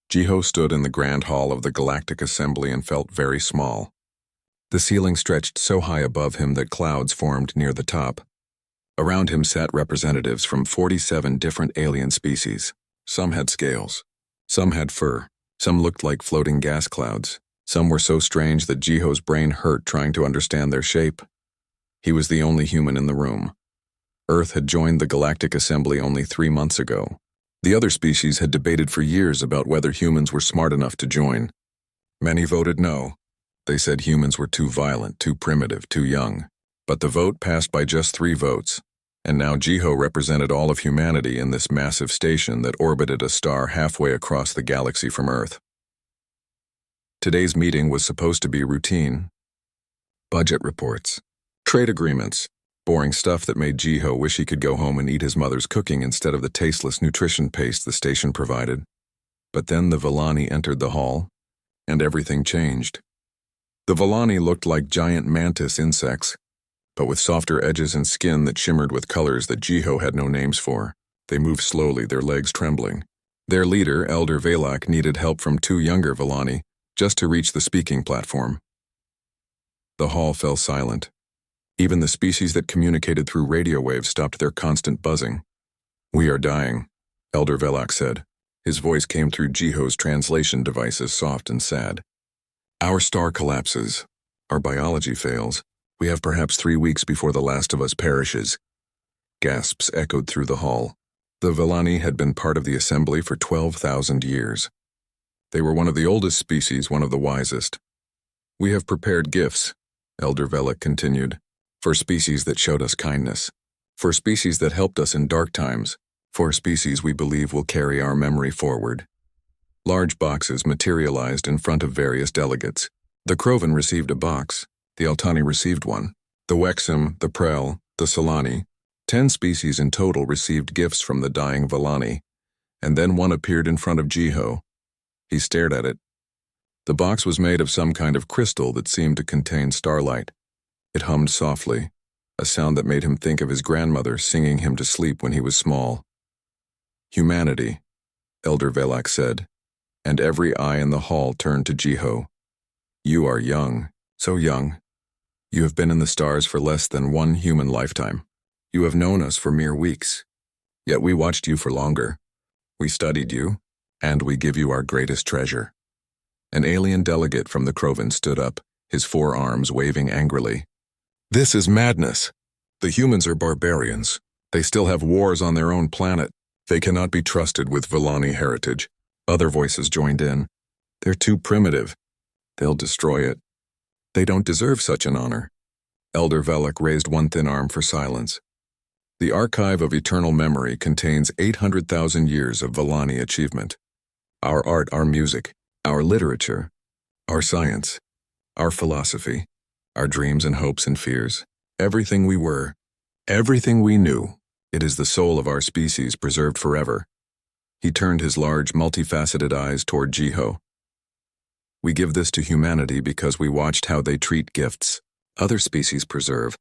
Jiho stood in the grand hall of the Galactic Assembly and felt very small. The ceiling stretched so high above him that clouds formed near the top. Around him sat representatives from 47 different alien species. Some had scales. Some had fur. Some looked like floating gas clouds. Some were so strange that Jiho's brain hurt trying to understand their shape. He was the only human in the room. Earth had joined the Galactic Assembly only 3 months ago. The other species had debated for years about whether humans were smart enough to join. Many voted no. They said humans were too violent, too primitive, too young. But the vote passed by just 3 votes, and now Jiho represented all of humanity in this massive station that orbited a star halfway across the galaxy from Earth. Today's meeting was supposed to be routine. Budget reports, trade agreements, boring stuff that made Jiho wish he could go home and eat his mother's cooking instead of the tasteless nutrition paste the station provided. But then the Villani entered the hall, and everything changed. The Villani looked like giant mantis insects, but with softer edges and skin that shimmered with colors that Jiho had no names for. They moved slowly, their legs trembling. Their leader, Elder Valak, needed help from 2 younger Villani just to reach the speaking platform. The hall fell silent. Even the species that communicated through radio waves stopped their constant buzzing. "We are dying," Elder Valak said. His voice came through Jiho's translation devices, soft and sad. "Our star collapses. Our biology fails. We have perhaps 3 weeks before the last of us perishes." Gasps echoed through the hall. The Villani had been part of the assembly for 12,000 years. They were one of the oldest species, one of the wisest. "We have prepared gifts," Elder Valak continued, "for species that showed us kindness, for species that helped us in dark times, for species we believe will carry our memory forward." Large boxes materialized in front of various delegates. The Krovan received a box. The Altani received one. The Wexim, the Prel, the Solani, 10 species in total received gifts from the dying Villani, and then one appeared in front of Jiho. He stared at it. The box was made of some kind of crystal that seemed to contain starlight. It hummed softly, a sound that made him think of his grandmother singing him to sleep when he was small. "Humanity," Elder Valak said, and every eye in the hall turned to Jiho. "You are young, so young. You have been in the stars for less than 1 human lifetime. You have known us for mere weeks. Yet we watched you for longer. We studied you, and we give you our greatest treasure." An alien delegate from the Krovan stood up, his 4 arms waving angrily. "This is madness. The humans are barbarians. They still have wars on their own planet. They cannot be trusted with Villani heritage." Other voices joined in. "They're too primitive. They'll destroy it. They don't deserve such an honor." Elder Valak raised one thin arm for silence. "The archive of eternal memory contains 800,000 years of Villani achievement. Our art, our music, our literature, our science, our philosophy, our dreams and hopes and fears, everything we were, everything we knew, it is the soul of our species preserved forever." He turned his large, multifaceted eyes toward Jiho. "We give this to humanity because we watched how they treat gifts. Other species preserve.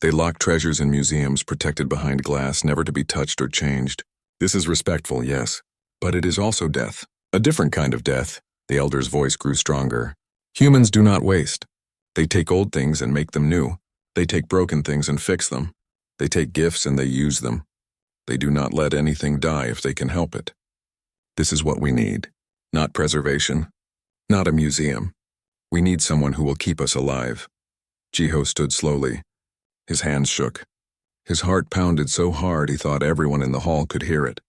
They lock treasures in museums protected behind glass, never to be touched or changed. This is respectful, yes, but it is also death. A different kind of death." The elder's voice grew stronger. "Humans do not waste. They take old things and make them new. They take broken things and fix them. They take gifts and they use them. They do not let anything die if they can help it. This is what we need. Not preservation. Not a museum. We need someone who will keep us alive." Jiho stood slowly. His hands shook. His heart pounded so hard he thought everyone in the hall could hear it.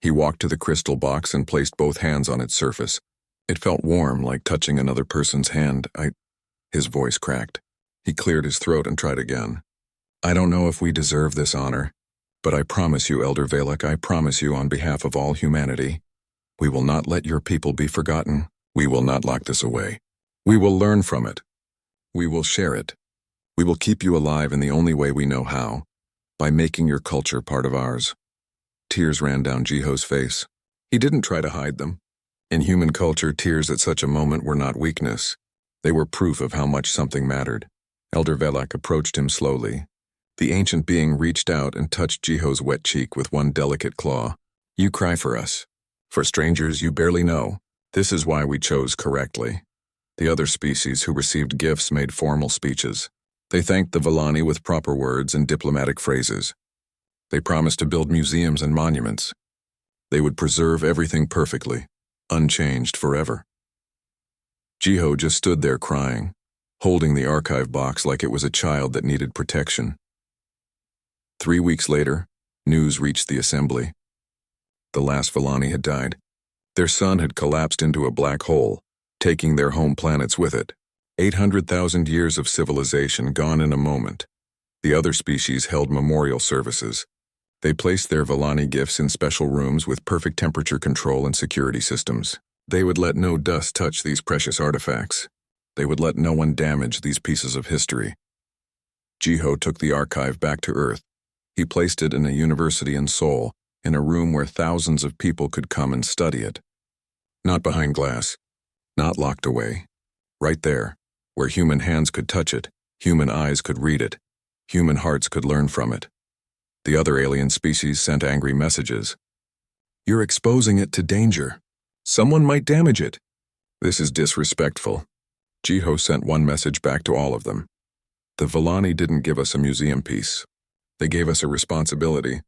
He walked to the crystal box and placed both hands on its surface. It felt warm, like touching another person's hand. His voice cracked. He cleared his throat and tried again. "I don't know if we deserve this honor, but I promise you, Elder Valak, I promise you on behalf of all humanity, we will not let your people be forgotten. We will not lock this away. We will learn from it. We will share it. We will keep you alive in the only way we know how, by making your culture part of ours." Tears ran down Jiho's face. He didn't try to hide them. In human culture, tears at such a moment were not weakness. They were proof of how much something mattered. Elder Valak approached him slowly. The ancient being reached out and touched Jiho's wet cheek with one delicate claw. "You cry for us, for strangers you barely know, This is why we chose correctly. The other species who received gifts made formal speeches. They thanked the Villani with proper words and diplomatic phrases. They promised to build museums and monuments. They would preserve everything perfectly, unchanged forever. Jiho just stood there crying, holding the archive box like it was a child that needed protection. 3 weeks later, news reached the assembly. The last Villani had died. Their sun had collapsed into a black hole, taking their home planets with it. 800,000 years of civilization gone in a moment. The other species held memorial services. They placed their Villani gifts in special rooms with perfect temperature control and security systems. They would let no dust touch these precious artifacts. They would let no one damage these pieces of history. Jiho took the archive back to Earth. He placed it in a university in Seoul, in a room where thousands of people could come and study it. Not behind glass, not locked away. Right there, where human hands could touch it, human eyes could read it, human hearts could learn from it. The other alien species sent angry messages. "You're exposing it to danger. Someone might damage it. This is disrespectful." Jiho sent one message back to all of them. "The Villani didn't give us a museum piece. They gave us a responsibility,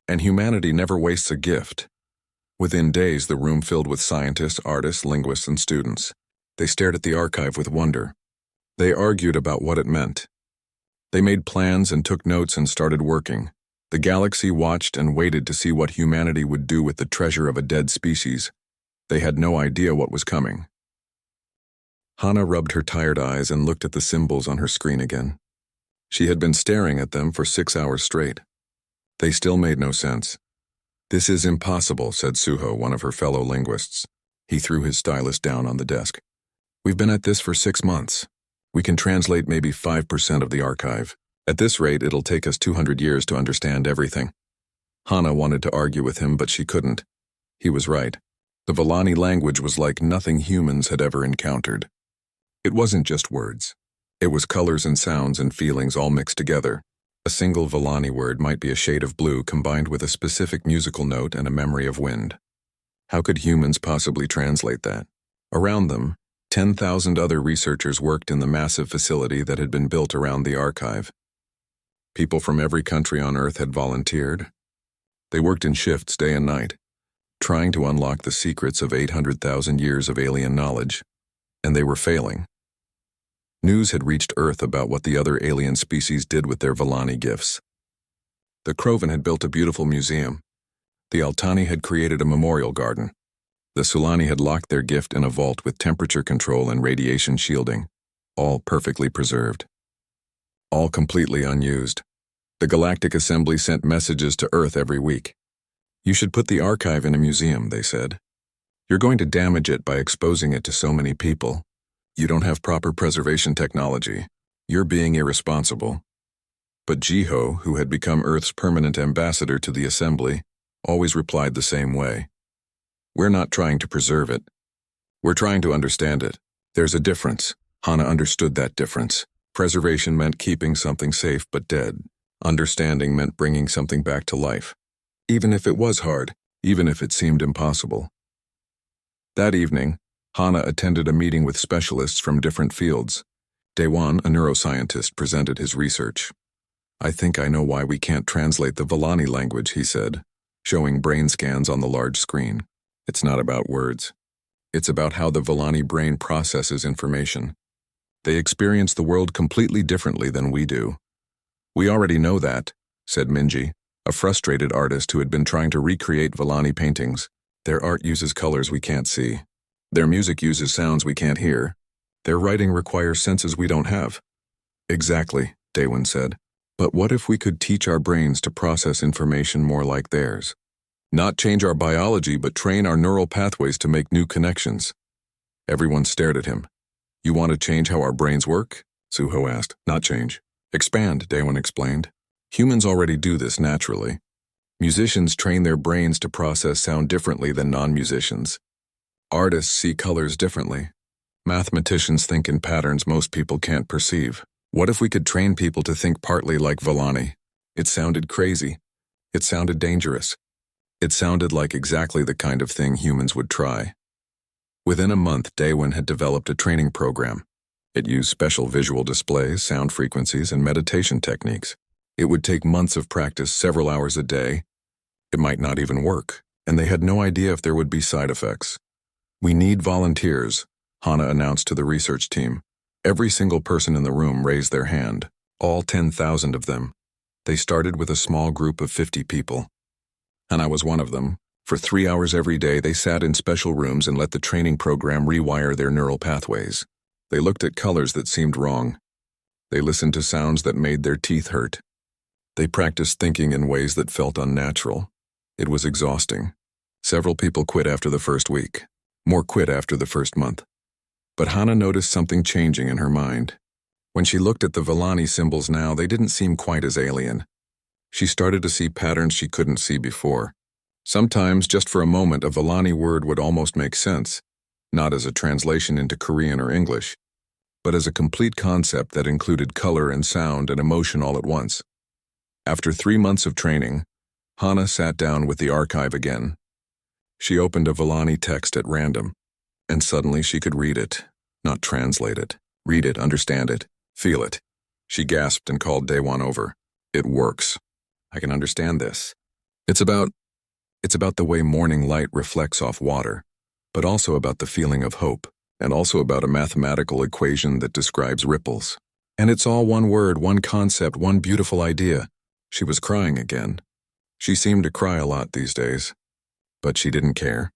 and humanity never wastes a gift." Within days, the room filled with scientists, artists, linguists, and students. They stared at the archive with wonder. They argued about what it meant. They made plans and took notes and started working. The galaxy watched and waited to see what humanity would do with the treasure of a dead species. They had no idea what was coming. Hana rubbed her tired eyes and looked at the symbols on her screen again. She had been staring at them for 6 hours straight. They still made no sense. "This is impossible," said Suho, one of her fellow linguists. He threw his stylus down on the desk. "We've been at this for 6 months. We can translate maybe 5% of the archive. At this rate, it'll take us 200 years to understand everything." Hana wanted to argue with him, but she couldn't. He was right. The Villani language was like nothing humans had ever encountered. It wasn't just words. It was colors and sounds and feelings all mixed together. A single Villani word might be a shade of blue combined with a specific musical note and a memory of wind. How could humans possibly translate that? Around them, 10,000 other researchers worked in the massive facility that had been built around the archive. People from every country on Earth had volunteered. They worked in shifts day and night, trying to unlock the secrets of 800,000 years of alien knowledge, and they were failing. News had reached Earth about what the other alien species did with their Villani gifts. The Krovan had built a beautiful museum. The Altani had created a memorial garden. The Sulani had locked their gift in a vault with temperature control and radiation shielding, all perfectly preserved. All completely unused. The Galactic Assembly sent messages to Earth every week. "You should put the archive in a museum," they said. "You're going to damage it by exposing it to so many people. You don't have proper preservation technology. You're being irresponsible." But Jiho, who had become Earth's permanent ambassador to the Assembly, always replied the same way. "We're not trying to preserve it. We're trying to understand it. There's a difference." Hana understood that difference. Preservation meant keeping something safe but dead. Understanding meant bringing something back to life. Even if it was hard, even if it seemed impossible. That evening, Hana attended a meeting with specialists from different fields. Daewon, a neuroscientist, presented his research. "I think I know why we can't translate the Villani language," he said, showing brain scans on the large screen. "It's not about words. It's about how the Villani brain processes information. They experience the world completely differently than we do." "We already know that," said Minji, a frustrated artist who had been trying to recreate Villani paintings. "Their art uses colors we can't see. Their music uses sounds we can't hear. Their writing requires senses we don't have." "Exactly," Daewon said. "But what if we could teach our brains to process information more like theirs? Not change our biology, but train our neural pathways to make new connections." Everyone stared at him. "You want to change how our brains work?" Suho asked. "Not change. Expand," Daewon explained. "Humans already do this naturally. Musicians train their brains to process sound differently than non-musicians. Artists see colors differently. Mathematicians think in patterns most people can't perceive. What if we could train people to think partly like Villani?" It sounded crazy. It sounded dangerous. It sounded like exactly the kind of thing humans would try. Within a month, Daewon had developed a training program. It used special visual displays, sound frequencies, and meditation techniques. It would take months of practice, several hours a day. It might not even work, and they had no idea if there would be side effects. "We need volunteers," Hana announced to the research team. Every single person in the room raised their hand, all 10,000 of them. They started with a small group of 50 people. And I was one of them. For 3 hours every day, they sat in special rooms and let the training program rewire their neural pathways. They looked at colors that seemed wrong. They listened to sounds that made their teeth hurt. They practiced thinking in ways that felt unnatural. It was exhausting. Several people quit after the first week. More quit after the first month. But Hana noticed something changing in her mind. When she looked at the Villani symbols now, they didn't seem quite as alien. She started to see patterns she couldn't see before. Sometimes, just for a moment, a Villani word would almost make sense, not as a translation into Korean or English, but as a complete concept that included color and sound and emotion all at once. After 3 months of training, Hana sat down with the archive again. She opened a Villani text at random, and suddenly she could read it, not translate it. Read it, understand it, feel it. She gasped and called Daewon over. "It works. I can understand this. It's about the way morning light reflects off water, but also about the feeling of hope, and also about a mathematical equation that describes ripples. And it's all one word, one concept, one beautiful idea." She was crying again. She seemed to cry a lot these days. But she didn't care.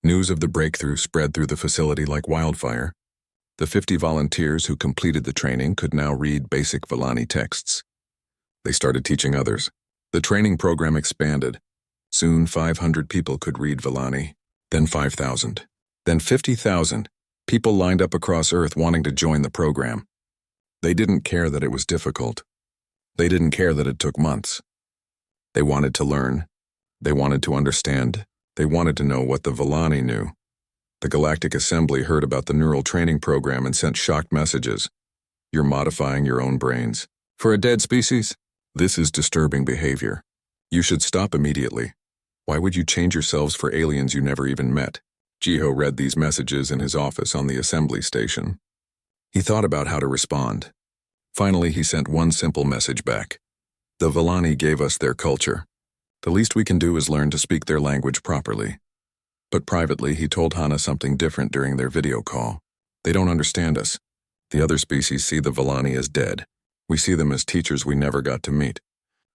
News of the breakthrough spread through the facility like wildfire. The 50 volunteers who completed the training could now read basic Villani texts. They started teaching others. The training program expanded. Soon 500 people could read Villani, then 5,000, then 50,000. People lined up across Earth wanting to join the program. They didn't care that it was difficult. They didn't care that it took months. They wanted to learn. They wanted to understand. They wanted to know what the Villani knew. The Galactic Assembly heard about the neural training program and sent shocked messages. "You're modifying your own brains. For a dead species? This is disturbing behavior. You should stop immediately. Why would you change yourselves for aliens you never even met?" Jiho read these messages in his office on the assembly station. He thought about how to respond. Finally, he sent one simple message back. "The Villani gave us their culture. The least we can do is learn to speak their language properly." But privately, he told Hana something different during their video call. "They don't understand us. The other species see the Villani as dead. We see them as teachers we never got to meet."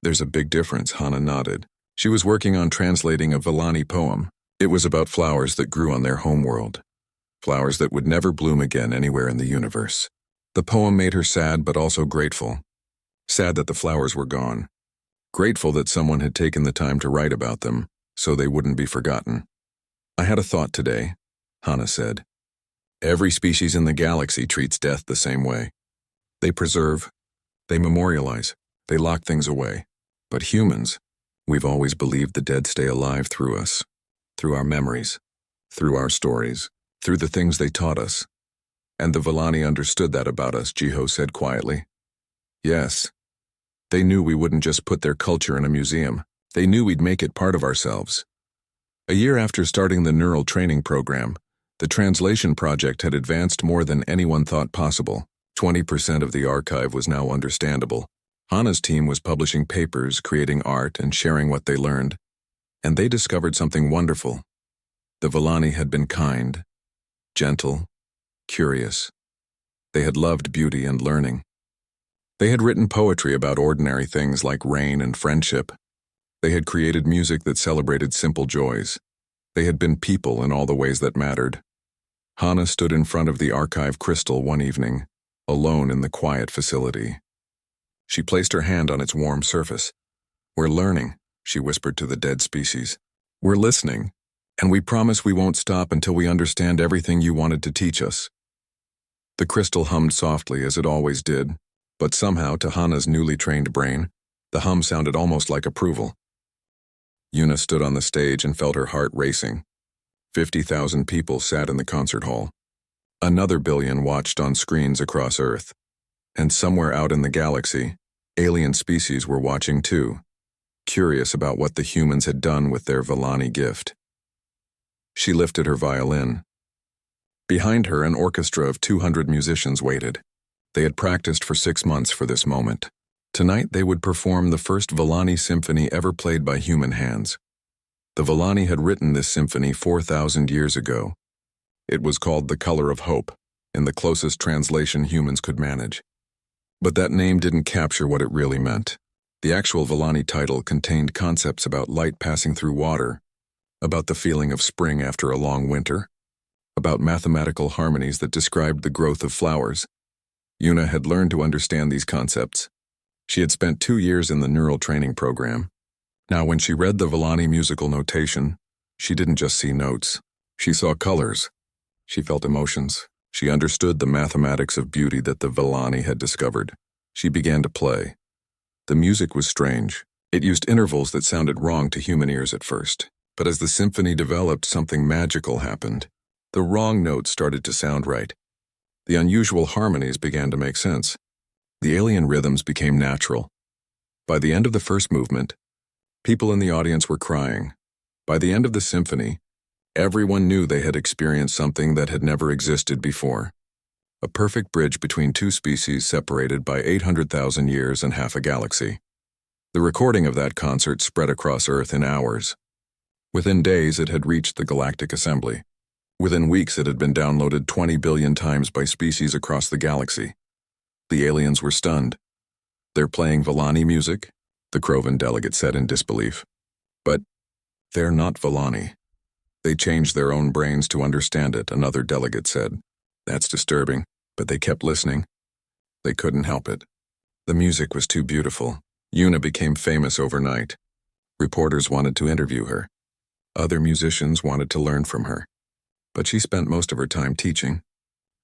"There's a big difference," Hana nodded. She was working on translating a Villani poem. It was about flowers that grew on their homeworld. Flowers that would never bloom again anywhere in the universe. The poem made her sad but also grateful. Sad that the flowers were gone. Grateful that someone had taken the time to write about them, so they wouldn't be forgotten. "I had a thought today," Hana said. "Every species in the galaxy treats death the same way. They preserve, they memorialize, they lock things away. But humans, we've always believed the dead stay alive through us, through our memories, through our stories, through the things they taught us. And the Villani understood that about us," Jiho said quietly. "Yes. They knew we wouldn't just put their culture in a museum. They knew we'd make it part of ourselves." A year after starting the neural training program, the translation project had advanced more than anyone thought possible. 20% of the archive was now understandable. Hana's team was publishing papers, creating art, and sharing what they learned. And they discovered something wonderful. The Villani had been kind, gentle, curious. They had loved beauty and learning. They had written poetry about ordinary things like rain and friendship. They had created music that celebrated simple joys. They had been people in all the ways that mattered. Hana stood in front of the archive crystal one evening, alone in the quiet facility. She placed her hand on its warm surface. "We're learning," she whispered to the dead species. "We're listening, and we promise we won't stop until we understand everything you wanted to teach us." The crystal hummed softly as it always did, but somehow, to Hana's newly trained brain, the hum sounded almost like approval. Yuna stood on the stage and felt her heart racing. 50,000 people sat in the concert hall. Another billion watched on screens across Earth. And somewhere out in the galaxy, alien species were watching too, curious about what the humans had done with their Villani gift. She lifted her violin. Behind her, an orchestra of 200 musicians waited. They had practiced for 6 months for this moment. Tonight they would perform the first Villani symphony ever played by human hands. The Villani had written this symphony 4,000 years ago. It was called The Color of Hope, in the closest translation humans could manage. But that name didn't capture what it really meant. The actual Villani title contained concepts about light passing through water, about the feeling of spring after a long winter, about mathematical harmonies that described the growth of flowers. Yuna had learned to understand these concepts. She had spent 2 years in the neural training program. Now, when she read the Villani musical notation, she didn't just see notes. She saw colors. She felt emotions. She understood the mathematics of beauty that the Villani had discovered. She began to play. The music was strange. It used intervals that sounded wrong to human ears at first. But as the symphony developed, something magical happened. The wrong notes started to sound right. The unusual harmonies began to make sense. The alien rhythms became natural. By the end of the first movement, people in the audience were crying. By the end of the symphony, everyone knew they had experienced something that had never existed before. A perfect bridge between two species separated by 800,000 years and half a galaxy. The recording of that concert spread across Earth in hours. Within days, it had reached the Galactic Assembly. Within weeks, it had been downloaded 20 billion times by species across the galaxy. The aliens were stunned. "They're playing Villani music?" the Krovan delegate said in disbelief. "But they're not Villani. They changed their own brains to understand it," another delegate said. "That's disturbing, but they kept listening. They couldn't help it. The music was too beautiful." Yuna became famous overnight. Reporters wanted to interview her. Other musicians wanted to learn from her. But she spent most of her time teaching.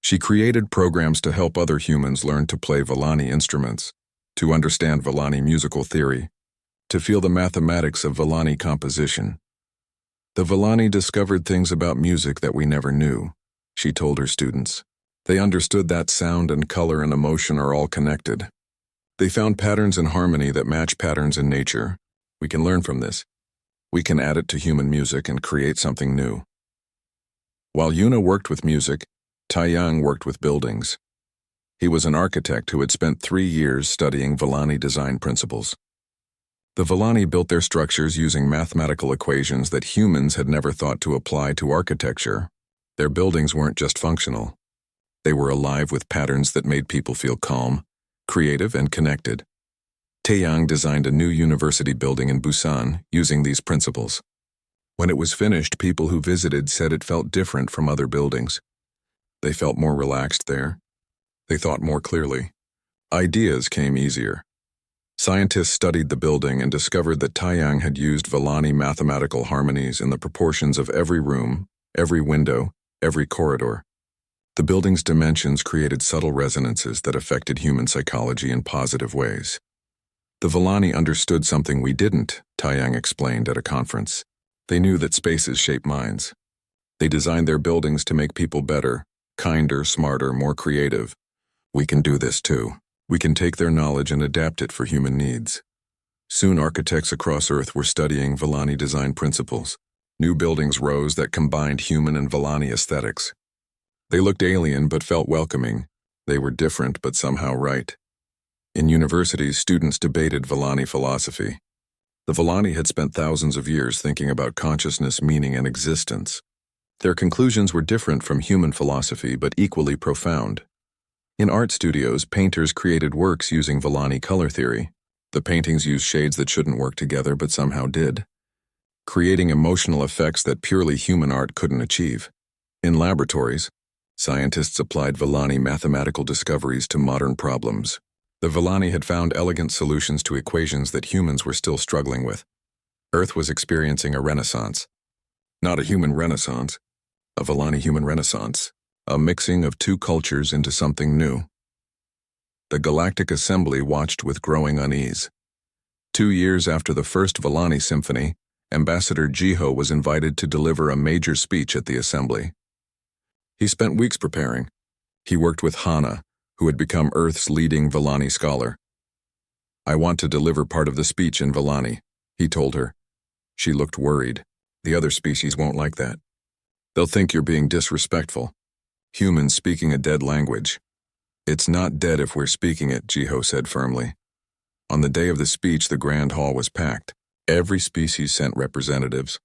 She created programs to help other humans learn to play Villani instruments, to understand Villani musical theory, to feel the mathematics of Villani composition. "The Villani discovered things about music that we never knew," she told her students. "They understood that sound and color and emotion are all connected. They found patterns in harmony that match patterns in nature. We can learn from this. We can add it to human music and create something new." While Yuna worked with music, Taiyang worked with buildings. He was an architect who had spent 3 years studying Villani design principles. The Villani built their structures using mathematical equations that humans had never thought to apply to architecture. Their buildings weren't just functional. They were alive with patterns that made people feel calm, creative, and connected. Taeyang designed a new university building in Busan using these principles. When it was finished, people who visited said it felt different from other buildings. They felt more relaxed there. They thought more clearly. Ideas came easier. Scientists studied the building and discovered that Taiyang had used Villani mathematical harmonies in the proportions of every room, every window, every corridor. The building's dimensions created subtle resonances that affected human psychology in positive ways. "The Villani understood something we didn't," Taiyang explained at a conference. "They knew that spaces shape minds. They designed their buildings to make people better, kinder, smarter, more creative. We can do this too. We can take their knowledge and adapt it for human needs." Soon architects across Earth were studying Villani design principles. New buildings rose that combined human and Villani aesthetics. They looked alien but felt welcoming. They were different but somehow right. In universities, students debated Villani philosophy. The Villani had spent thousands of years thinking about consciousness, meaning, and existence. Their conclusions were different from human philosophy but equally profound. In art studios, painters created works using Villani color theory. The paintings used shades that shouldn't work together but somehow did, creating emotional effects that purely human art couldn't achieve. In laboratories, scientists applied Villani mathematical discoveries to modern problems. The Villani had found elegant solutions to equations that humans were still struggling with. Earth was experiencing a renaissance. Not a human renaissance, a Villani human renaissance, a mixing of two cultures into something new. The Galactic Assembly watched with growing unease. 2 years after the first Villani symphony, Ambassador Jiho was invited to deliver a major speech at the Assembly. He spent weeks preparing. He worked with Hana, who had become Earth's leading Villani scholar. "I want to deliver part of the speech in Villani," he told her. She looked worried. "The other species won't like that. They'll think you're being disrespectful." Humans speaking a dead language. It's not dead if we're speaking it, Jiho said firmly. On the day of the speech, the grand hall was packed. Every species sent representatives.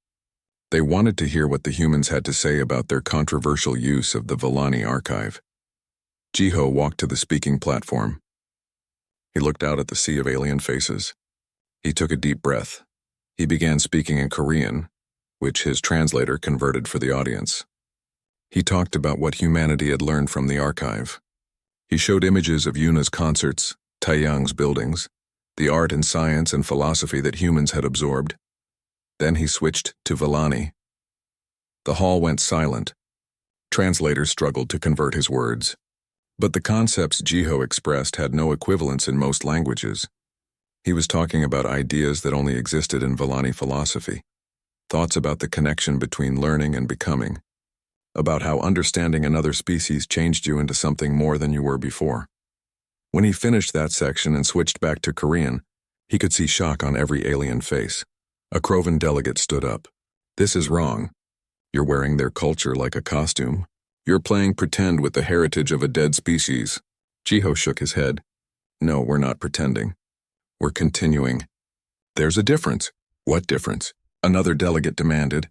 They wanted to hear what the humans had to say about their controversial use of the Villani archive. Jiho walked to the speaking platform. He looked out at the sea of alien faces. He took a deep breath. He began speaking in Korean, which his translator converted for the audience. He talked about what humanity had learned from the archive. He showed images of Yuna's concerts, Taeyang's buildings, the art and science and philosophy that humans had absorbed. Then he switched to Villani. The hall went silent. Translators struggled to convert his words. But the concepts Jiho expressed had no equivalents in most languages. He was talking about ideas that only existed in Villani philosophy, thoughts about the connection between learning and becoming, about how understanding another species changed you into something more than you were before. When he finished that section and switched back to Korean, he could see shock on every alien face. A Krovan delegate stood up. "This is wrong. You're wearing their culture like a costume. You're playing pretend with the heritage of a dead species." Jiho shook his head. "No, we're not pretending. We're continuing." "There's a difference." "What difference?" Another delegate demanded.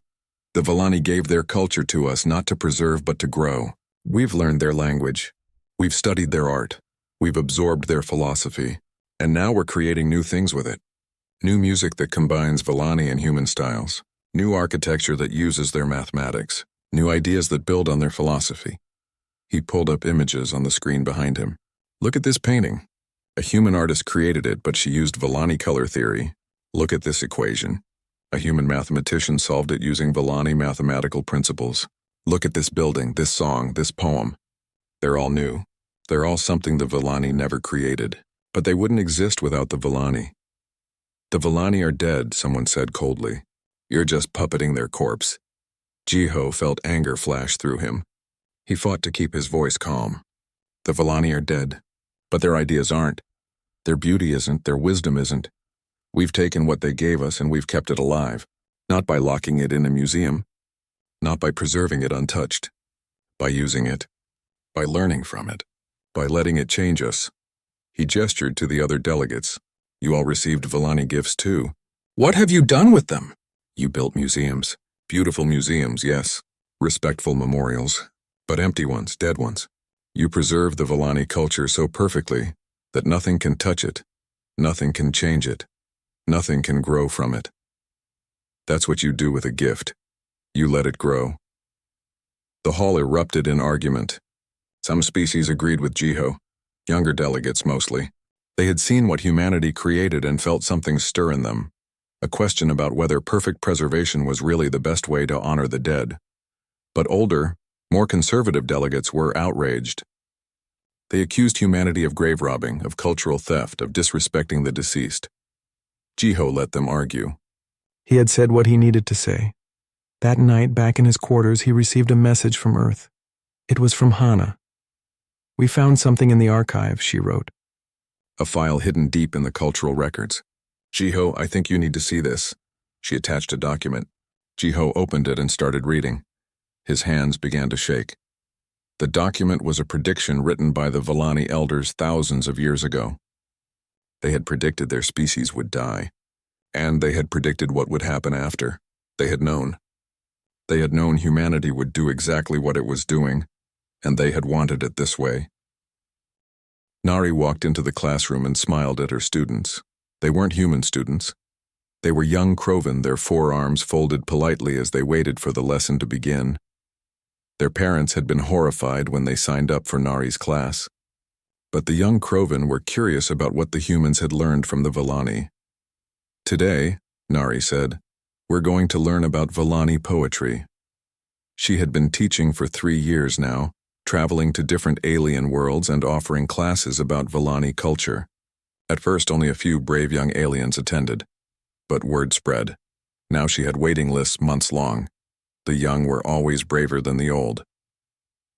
"The Villani gave their culture to us not to preserve but to grow. We've learned their language. We've studied their art. We've absorbed their philosophy. And now we're creating new things with it. New music that combines Villani and human styles. New architecture that uses their mathematics. New ideas that build on their philosophy." He pulled up images on the screen behind him. "Look at this painting. A human artist created it, but she used Villani color theory. Look at this equation. A human mathematician solved it using Villani mathematical principles. Look at this building, this song, this poem. They're all new. They're all something the Villani never created. But they wouldn't exist without the Villani." "The Villani are dead," someone said coldly. "You're just puppeting their corpse." Jiho felt anger flash through him. He fought to keep his voice calm. "The Villani are dead, but their ideas aren't. Their beauty isn't, their wisdom isn't. We've taken what they gave us and we've kept it alive, not by locking it in a museum, not by preserving it untouched, by using it, by learning from it, by letting it change us." He gestured to the other delegates. "You all received Villani gifts too. What have you done with them?" "You built museums. Beautiful museums, yes. Respectful memorials. But empty ones, dead ones. You preserved the Villani culture so perfectly that nothing can touch it, nothing can change it, nothing can grow from it. That's what you do with a gift. You let it grow." The hall erupted in argument. Some species agreed with Jiho, younger delegates mostly. They had seen what humanity created and felt something stir in them, a question about whether perfect preservation was really the best way to honor the dead. But older, more conservative delegates were outraged. They accused humanity of grave robbing, of cultural theft, of disrespecting the deceased. Jiho let them argue. He had said what he needed to say. That night, back in his quarters, he received a message from Earth. It was from Hana. "We found something in the archive," she wrote. A file hidden deep in the cultural records. "Jiho, I think you need to see this." She attached a document. Jiho opened it and started reading. His hands began to shake. The document was a prediction written by the Villani elders thousands of years ago. They had predicted their species would die, and they had predicted what would happen after. They had known. They had known humanity would do exactly what it was doing, and they had wanted it this way. Nari walked into the classroom and smiled at her students. They weren't human students. They were young Krovan, their forearms folded politely as they waited for the lesson to begin. Their parents had been horrified when they signed up for Nari's class. But the young Krovan were curious about what the humans had learned from the Villani. "Today," Nari said, "we're going to learn about Villani poetry." She had been teaching for 3 years now, traveling to different alien worlds and offering classes about Villani culture. At first, only a few brave young aliens attended. But word spread. Now she had waiting lists months long. The young were always braver than the old.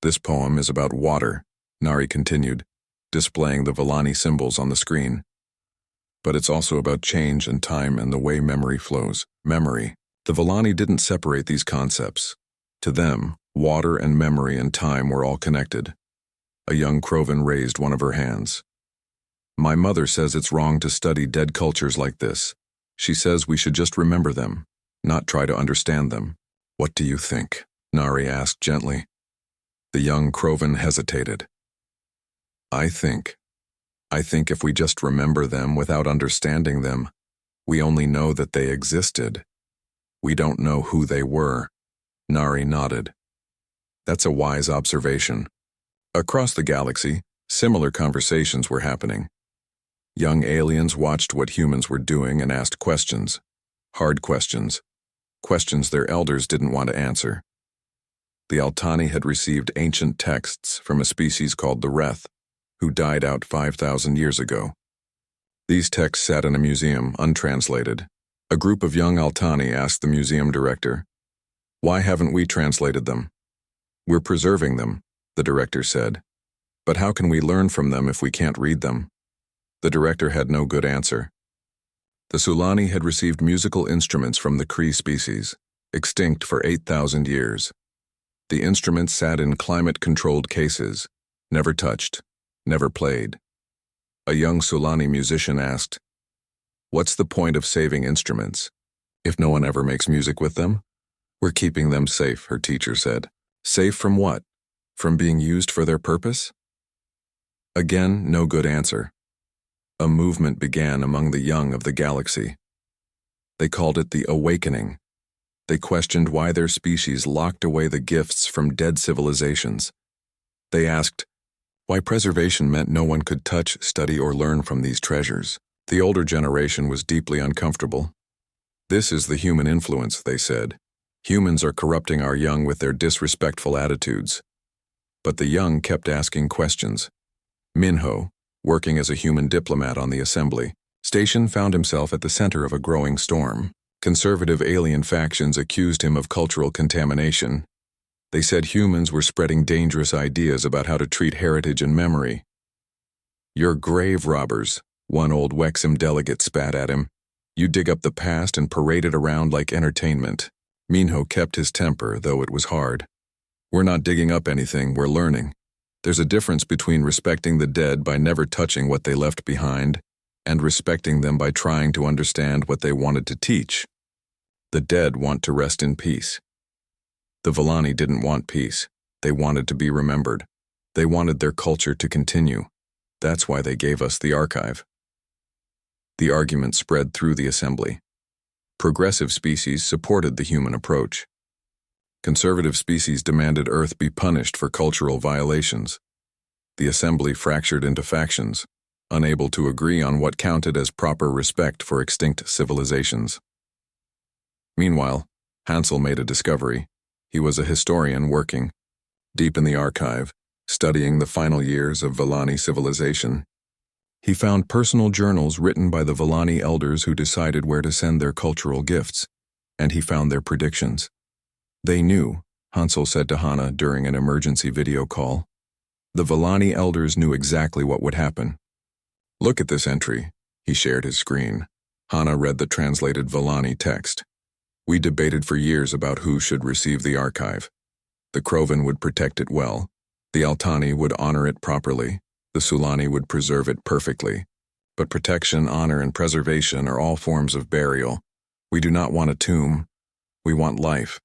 "This poem is about water," Nari continued, displaying the Villani symbols on the screen. "But it's also about change and time and the way memory flows. Memory." The Villani didn't separate these concepts. To them, Water and memory and time were all connected. A young Crovan raised one of her hands. My mother says it's wrong to study dead cultures like this. She says we should just remember them, not try to understand them. What do you think? Nari asked gently. The young Crovan hesitated. I think if we just remember them without understanding them, we only know that they existed. We don't know who they were. Nari nodded. That's a wise observation. Across the galaxy, similar conversations were happening. Young aliens watched what humans were doing and asked questions. Hard questions. Questions their elders didn't want to answer. The Altani had received ancient texts from a species called the Reth, who died out 5,000 years ago. These texts sat in a museum, untranslated. A group of young Altani asked the museum director, "Why haven't we translated them?" "We're preserving them," the director said. "But how can we learn from them if we can't read them?" The director had no good answer. The Sulani had received musical instruments from the Kree species, extinct for 8,000 years. The instruments sat in climate-controlled cases, never touched, never played. A young Sulani musician asked, "What's the point of saving instruments if no one ever makes music with them?" "We're keeping them safe," her teacher said. "Safe from what? From being used for their purpose?" Again, no good answer. A movement began among the young of the galaxy. They called it the Awakening. They questioned why their species locked away the gifts from dead civilizations. They asked why preservation meant no one could touch, study, or learn from these treasures. The older generation was deeply uncomfortable. "This is the human influence," they said. "Humans are corrupting our young with their disrespectful attitudes." But the young kept asking questions. Minho, working as a human diplomat on the assembly station, found himself at the center of a growing storm. Conservative alien factions accused him of cultural contamination. They said humans were spreading dangerous ideas about how to treat heritage and memory. "You're grave robbers," one old Wexham delegate spat at him. "You dig up the past and parade it around like entertainment." Minho kept his temper, though it was hard. "We're not digging up anything, we're learning. There's a difference between respecting the dead by never touching what they left behind and respecting them by trying to understand what they wanted to teach. The dead want to rest in peace. The Villani didn't want peace. They wanted to be remembered. They wanted their culture to continue. That's why they gave us the archive." The argument spread through the assembly. Progressive species supported the human approach. Conservative species demanded Earth be punished for cultural violations. The assembly fractured into factions, unable to agree on what counted as proper respect for extinct civilizations. Meanwhile, Hansel made a discovery. He was a historian working, deep in the archive, studying the final years of Villani civilization. He found personal journals written by the Villani elders who decided where to send their cultural gifts, and he found their predictions. "They knew," Hansel said to Hana during an emergency video call. "The Villani elders knew exactly what would happen." "Look at this entry." He shared his screen. Hana read the translated Villani text. "We debated for years about who should receive the archive. The Crovan would protect it well. The Altani would honor it properly. The Sulani would preserve it perfectly. But protection, honor, and preservation are all forms of burial. We do not want a tomb. We want life."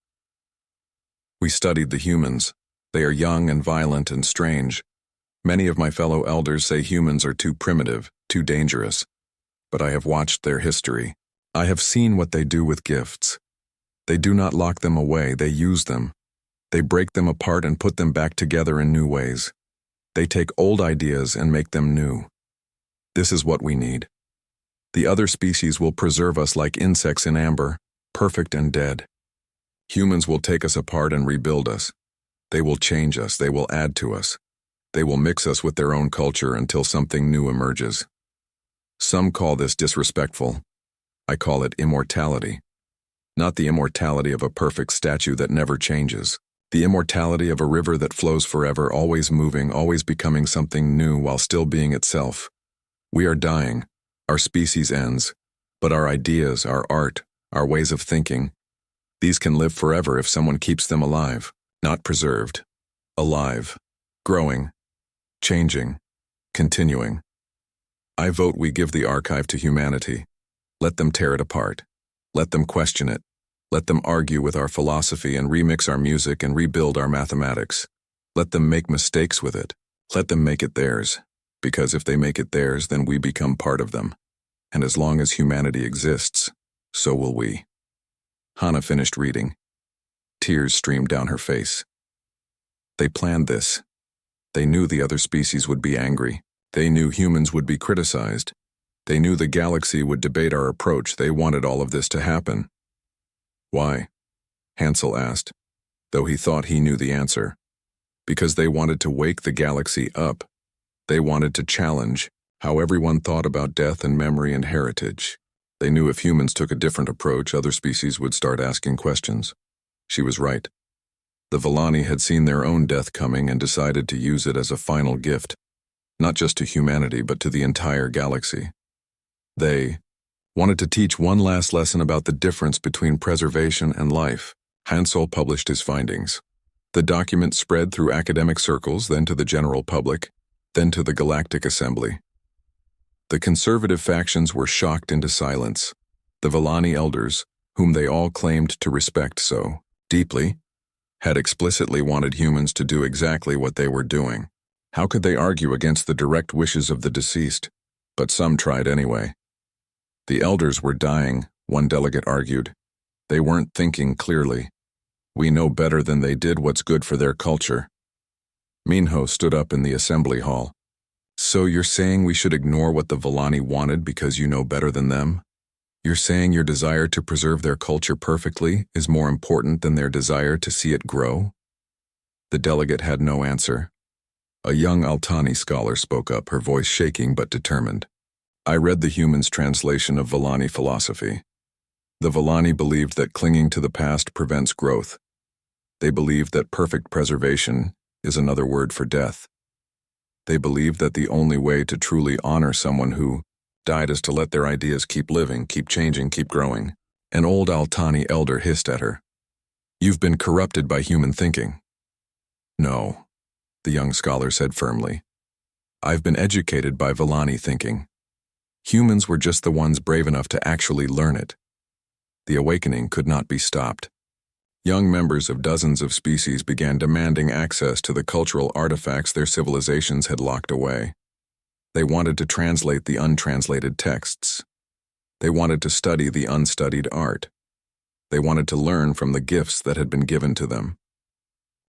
We studied the humans. They are young and violent and strange. Many of my fellow elders say humans are too primitive, too dangerous. But I have watched their history. I have seen what they do with gifts. They do not lock them away, they use them. They break them apart and put them back together in new ways. They take old ideas and make them new. This is what we need. The other species will preserve us like insects in amber, perfect and dead. Humans will take us apart and rebuild us. They will change us, they will add to us. They will mix us with their own culture until something new emerges. Some call this disrespectful. I call it immortality. Not the immortality of a perfect statue that never changes. The immortality of a river that flows forever, always moving, always becoming something new while still being itself. We are dying. Our species ends. But our ideas, our art, our ways of thinking, these can live forever if someone keeps them alive. Not preserved. Alive. Growing. Changing. Continuing. I vote we give the archive to humanity. Let them tear it apart. Let them question it. Let them argue with our philosophy and remix our music and rebuild our mathematics. Let them make mistakes with it. Let them make it theirs. Because if they make it theirs, then we become part of them. And as long as humanity exists, so will we. Hannah finished reading. Tears streamed down her face. They planned this. They knew the other species would be angry. They knew humans would be criticized. They knew the galaxy would debate our approach. They wanted all of this to happen. Why? Hansel asked, though he thought he knew the answer. Because they wanted to wake the galaxy up. They wanted to challenge how everyone thought about death and memory and heritage. They knew if humans took a different approach, other species would start asking questions. She was right. The Villani had seen their own death coming and decided to use it as a final gift, not just to humanity, but to the entire galaxy. They wanted to teach one last lesson about the difference between preservation and life. Hansel published his findings. The document spread through academic circles, then to the general public, then to the Galactic Assembly. The conservative factions were shocked into silence. The Villani elders, whom they all claimed to respect so deeply, had explicitly wanted humans to do exactly what they were doing. How could they argue against the direct wishes of the deceased? But some tried anyway. The elders were dying, one delegate argued. They weren't thinking clearly. We know better than they did what's good for their culture. Minho stood up in the assembly hall. So you're saying we should ignore what the Villani wanted because you know better than them? You're saying your desire to preserve their culture perfectly is more important than their desire to see it grow? The delegate had no answer. A young Altani scholar spoke up, her voice shaking but determined. I read the humans' translation of Villani philosophy. The Villani believed that clinging to the past prevents growth. They believed that perfect preservation is another word for death. They believed that the only way to truly honor someone who died is to let their ideas keep living, keep changing, keep growing. An old Altani elder hissed at her. You've been corrupted by human thinking. No, the young scholar said firmly. I've been educated by Villani thinking. Humans were just the ones brave enough to actually learn it. The awakening could not be stopped. Young members of dozens of species began demanding access to the cultural artifacts their civilizations had locked away. They wanted to translate the untranslated texts. They wanted to study the unstudied art. They wanted to learn from the gifts that had been given to them.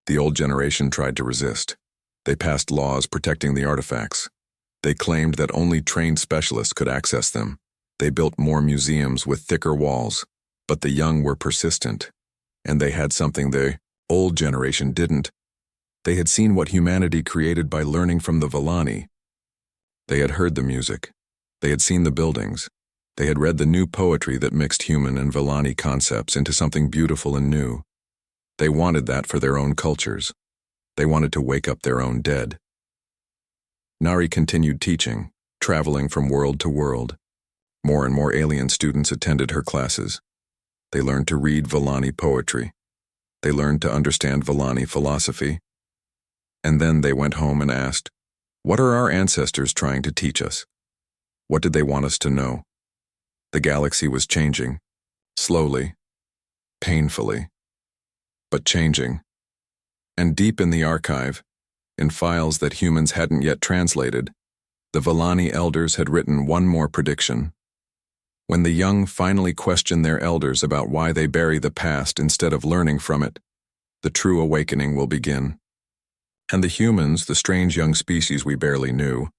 The old generation tried to resist. They passed laws protecting the artifacts. They claimed that only trained specialists could access them. They built more museums with thicker walls. But the young were persistent. And they had something the old generation didn't. They had seen what humanity created by learning from the Villani. They had heard the music. They had seen the buildings. They had read the new poetry that mixed human and Villani concepts into something beautiful and new. They wanted that for their own cultures. They wanted to wake up their own dead. Nari continued teaching, traveling from world to world. More and more alien students attended her classes. They learned to read Villani poetry. They learned to understand Villani philosophy. And then they went home and asked, what are our ancestors trying to teach us? What did they want us to know? The galaxy was changing, slowly, painfully, but changing. And deep in the archive, in files that humans hadn't yet translated, the Villani elders had written one more prediction. When the young finally question their elders about why they bury the past instead of learning from it, the true awakening will begin. And the humans, the strange young species we barely knew,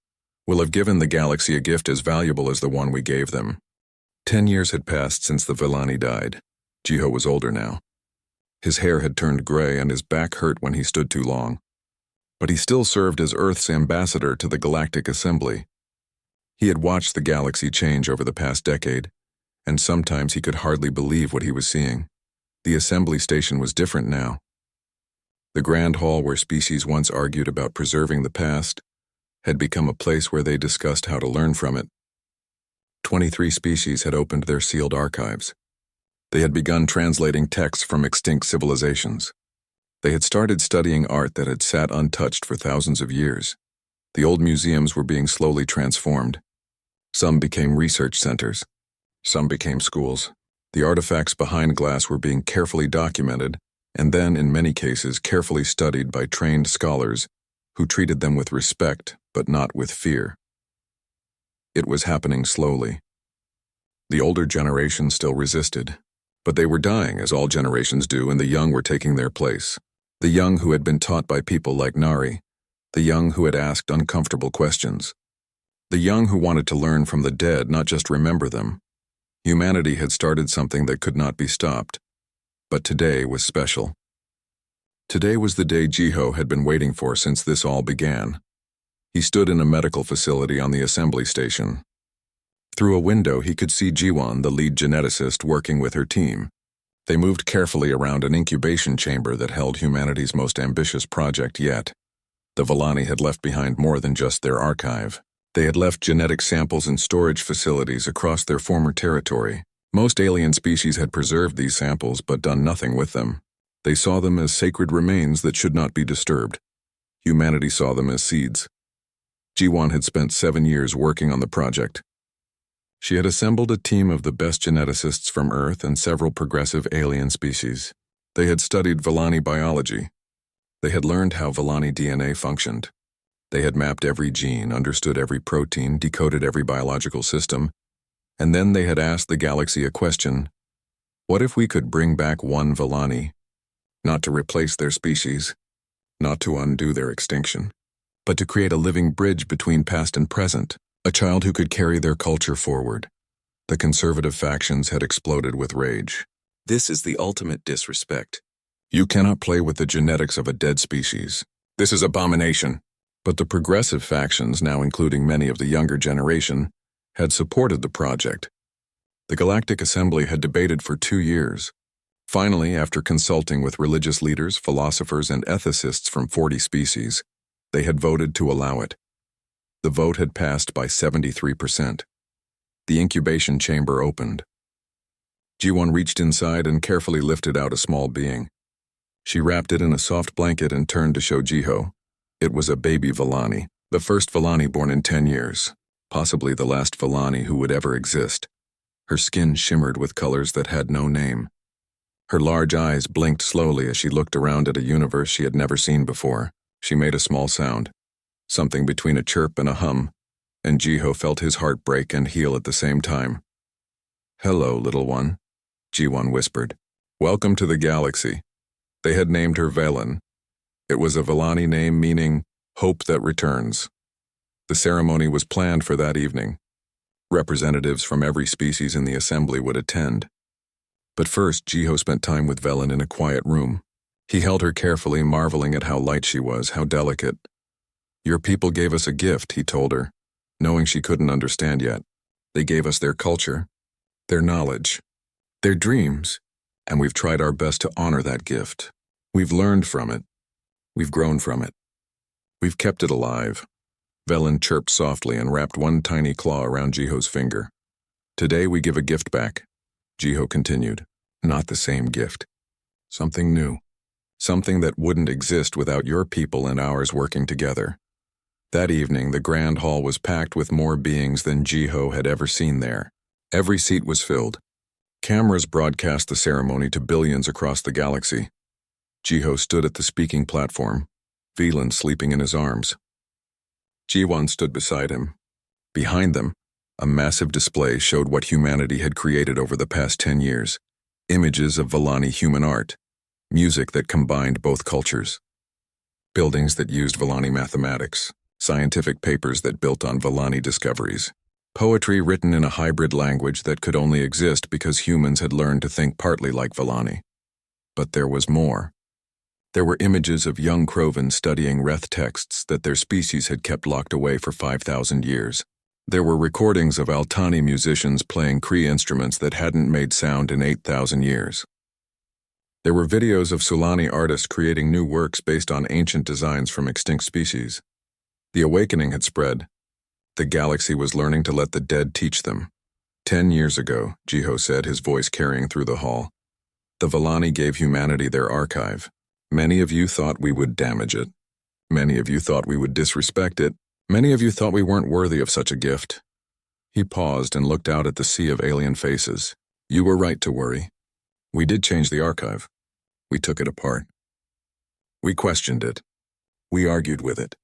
will have given the galaxy a gift as valuable as the one we gave them. 10 years had passed since the Villani died. Jiho was older now. His hair had turned gray and his back hurt when he stood too long. But he still served as Earth's ambassador to the Galactic Assembly. He had watched the galaxy change over the past decade, and sometimes he could hardly believe what he was seeing. The assembly station was different now. The grand hall where species once argued about preserving the past had become a place where they discussed how to learn from it. 23 species had opened their sealed archives. They had begun translating texts from extinct civilizations. They had started studying art that had sat untouched for thousands of years. The old museums were being slowly transformed. Some became research centers. Some became schools. The artifacts behind glass were being carefully documented, and then, in many cases, carefully studied by trained scholars who treated them with respect, but not with fear. It was happening slowly. The older generation still resisted, but they were dying, as all generations do, and the young were taking their place. The young who had been taught by people like Nari, the young who had asked uncomfortable questions, the young who wanted to learn from the dead, not just remember them. Humanity had started something that could not be stopped, but today was special. Today was the day Jiho had been waiting for since this all began. He stood in a medical facility on the assembly station. Through a window, he could see Jiwon, the lead geneticist, working with her team. They moved carefully around an incubation chamber that held humanity's most ambitious project yet. The Vellani had left behind more than just their archive. They had left genetic samples in storage facilities across their former territory. Most alien species had preserved these samples but done nothing with them. They saw them as sacred remains that should not be disturbed. Humanity saw them as seeds. Jiwon had spent 7 years working on the project. She had assembled a team of the best geneticists from Earth and several progressive alien species. They had studied Vellani biology. They had learned how Vellani DNA functioned. They had mapped every gene, understood every protein, decoded every biological system, and then they had asked the galaxy a question: what if we could bring back one Vellani? Not to replace their species, not to undo their extinction, but to create a living bridge between past and present, a child who could carry their culture forward. The conservative factions had exploded with rage. This is the ultimate disrespect. You cannot play with the genetics of a dead species. This is abomination. But the progressive factions, now including many of the younger generation, had supported the project. The Galactic Assembly had debated for 2 years. Finally, after consulting with religious leaders, philosophers, and ethicists from 40 species, they had voted to allow it. The vote had passed by 73%. The incubation chamber opened. Jiwon reached inside and carefully lifted out a small being. She wrapped it in a soft blanket and turned to show Jiho. It was a baby Vellani, the first Vellani born in 10 years, possibly the last Vellani who would ever exist. Her skin shimmered with colors that had no name. Her large eyes blinked slowly as she looked around at a universe she had never seen before. She made a small sound, something between a chirp and a hum, and Jiho felt his heart break and heal at the same time. "Hello, little one," Jiwon whispered. "Welcome to the galaxy." They had named her Velen. It was a Vellani name meaning hope that returns. The ceremony was planned for that evening. Representatives from every species in the assembly would attend. But first, Jiho spent time with Velen in a quiet room. He held her carefully, marveling at how light she was, how delicate. "Your people gave us a gift," he told her, knowing she couldn't understand yet. "They gave us their culture, their knowledge, their dreams, and we've tried our best to honor that gift. We've learned from it. We've grown from it. We've kept it alive." Velen chirped softly and wrapped one tiny claw around Jiho's finger. "Today we give a gift back," Jiho continued. "Not the same gift. Something new. Something that wouldn't exist without your people and ours working together." That evening, the grand hall was packed with more beings than Jiho had ever seen there. Every seat was filled. Cameras broadcast the ceremony to billions across the galaxy. Jiho stood at the speaking platform, Veland sleeping in his arms. Jiwon stood beside him. Behind them, a massive display showed what humanity had created over the past 10 years. Images of Vellani human art, music that combined both cultures, buildings that used Vellani mathematics, scientific papers that built on Vellani discoveries, poetry written in a hybrid language that could only exist because humans had learned to think partly like Vellani. But there was more. There were images of young Krovan studying Reth texts that their species had kept locked away for 5,000 years. There were recordings of Altani musicians playing Cree instruments that hadn't made sound in 8,000 years. There were videos of Sulani artists creating new works based on ancient designs from extinct species. The awakening had spread. The galaxy was learning to let the dead teach them. 10 years ago, Jiho said, his voice carrying through the hall, the Vellani gave humanity their archive. Many of you thought we would damage it. Many of you thought we would disrespect it. Many of you thought we weren't worthy of such a gift. He paused and looked out at the sea of alien faces. You were right to worry. We did change the archive. We took it apart. We questioned it. We argued with it.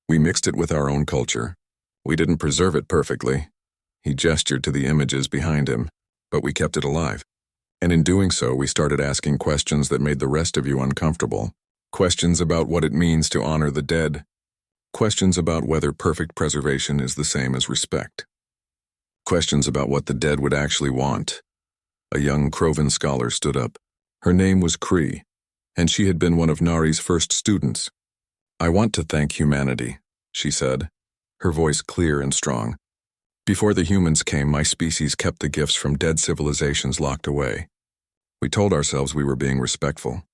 We mixed it with our own culture. We didn't preserve it perfectly. He gestured to the images behind him, but we kept it alive. And in doing so, we started asking questions that made the rest of you uncomfortable. Questions about what it means to honor the dead. Questions about whether perfect preservation is the same as respect. Questions about what the dead would actually want. A young Krovan scholar stood up. Her name was Cree, and she had been one of Nari's first students. I want to thank humanity, she said, her voice clear and strong. Before the humans came, my species kept the gifts from dead civilizations locked away. We told ourselves we were being respectful,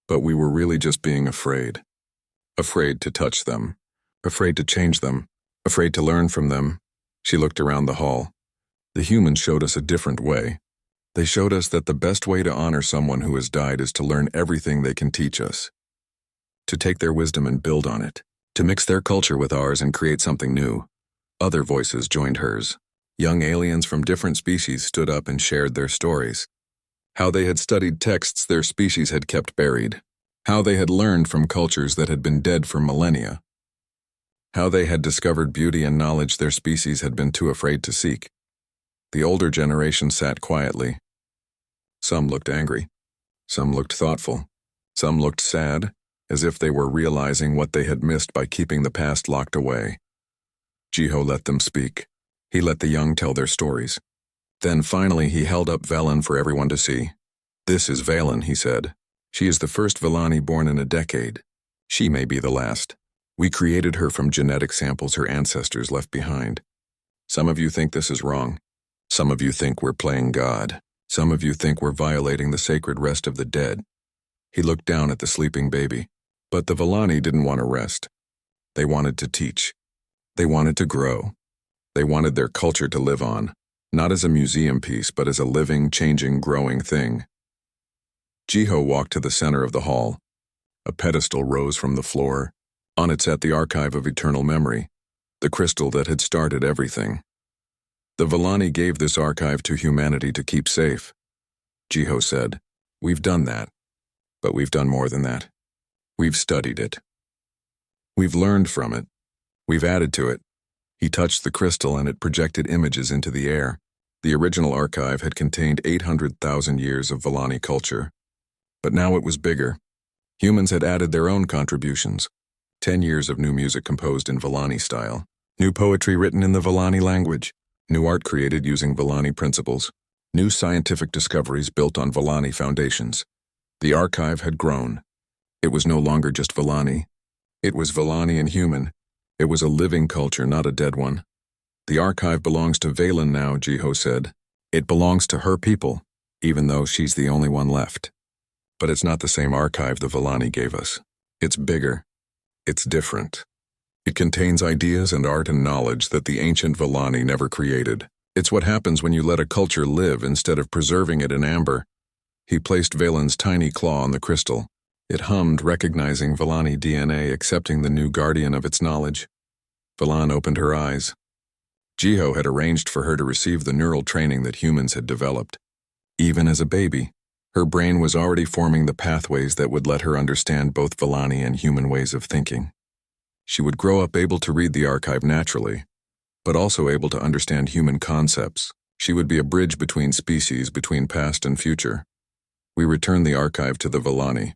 but we were really just being afraid. Afraid to touch them, afraid to change them, afraid to learn from them. She looked around the hall. The humans showed us a different way. They showed us that the best way to honor someone who has died is to learn everything they can teach us. To take their wisdom and build on it. To mix their culture with ours and create something new. Other voices joined hers. Young aliens from different species stood up and shared their stories. How they had studied texts their species had kept buried. How they had learned from cultures that had been dead for millennia. How they had discovered beauty and knowledge their species had been too afraid to seek. The older generation sat quietly. Some looked angry. Some looked thoughtful. Some looked sad, as if they were realizing what they had missed by keeping the past locked away. Jiho let them speak. He let the young tell their stories. Then finally he held up Velen for everyone to see. This is Velen, he said. She is the first Velani born in a decade. She may be the last. We created her from genetic samples her ancestors left behind. Some of you think this is wrong. Some of you think we're playing God. Some of you think we're violating the sacred rest of the dead. He looked down at the sleeping baby. But the Velani didn't want to rest. They wanted to teach. They wanted to grow. They wanted their culture to live on, not as a museum piece, but as a living, changing, growing thing. Jiho walked to the center of the hall. A pedestal rose from the floor. On it sat the archive of eternal memory, the crystal that had started everything. The Velani gave this archive to humanity to keep safe. Jiho said, "We've done that, but we've done more than that. We've studied it. We've learned from it. We've added to it." He touched the crystal and it projected images into the air. The original archive had contained 800,000 years of Velani culture. But now it was bigger. Humans had added their own contributions. 10 years of new music composed in Velani style. New poetry written in the Velani language. New art created using Velani principles. New scientific discoveries built on Velani foundations. The archive had grown. It was no longer just Velani. It was Velani and human. It was a living culture, not a dead one. The archive belongs to Velen now, Jiho said. It belongs to her people, even though she's the only one left. But it's not the same archive the Velani gave us. It's bigger. It's different. It contains ideas and art and knowledge that the ancient Velani never created. It's what happens when you let a culture live instead of preserving it in amber. He placed Valen's tiny claw on the crystal. It hummed, recognizing Velani DNA, accepting the new guardian of its knowledge. Velan opened her eyes. Jiho had arranged for her to receive the neural training that humans had developed. Even as a baby, her brain was already forming the pathways that would let her understand both Velani and human ways of thinking. She would grow up able to read the archive naturally, but also able to understand human concepts. She would be a bridge between species, between past and future. We returned the archive to the Velani,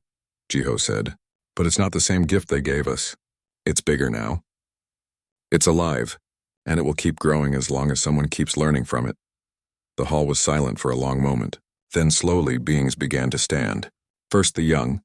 Jiho said, but it's not the same gift they gave us. It's bigger now. It's alive, and it will keep growing as long as someone keeps learning from it. The hall was silent for a long moment. Then slowly beings began to stand. First the young,